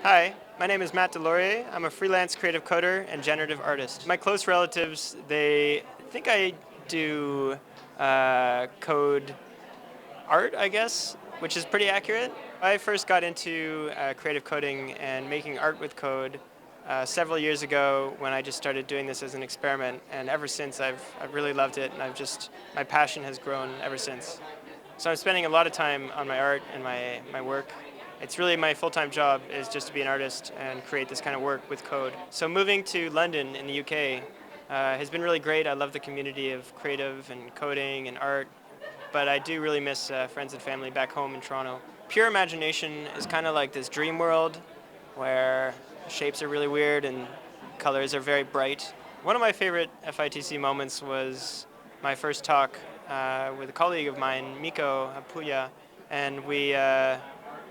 Hi, my name is Matt DesLauriers. I'm a freelance creative coder and generative artist. My close relatives, they think I do code art, I guess, which is pretty accurate. I first got into creative coding and making art with code several years ago when I just started doing this as an experiment, and ever since I've really loved it, and my passion has grown ever since. So I'm spending a lot of time on my art and my work. It's really my full-time job is just to be an artist and create this kind of work with code. So moving to London in the UK has been really great. I love the community of creative and coding and art, but I do really miss friends and family back home in Toronto. Pure imagination is kind of like this dream world where shapes are really weird and colors are very bright. One of my favorite FITC moments was my first talk with a colleague of mine, Miko Apuya, and we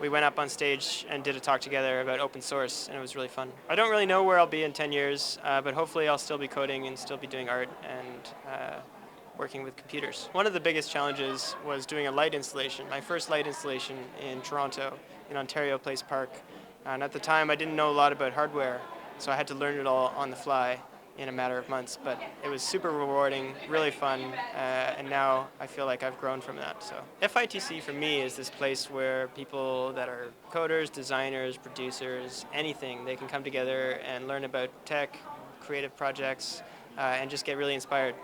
went up on stage and did a talk together about open source, and it was really fun. I don't really know where I'll be in 10 years, but hopefully I'll still be coding and still be doing art and working with computers. One of the biggest challenges was doing a light installation, my first light installation in Toronto, in Ontario Place Park. And at the time, I didn't know a lot about hardware, so I had to learn it all on the fly in a matter of months. But it was super rewarding, really fun, and now I feel like I've grown from that. So FITC for me is this place where people that are coders, designers, producers, anything, they can come together and learn about tech, creative projects, and just get really inspired.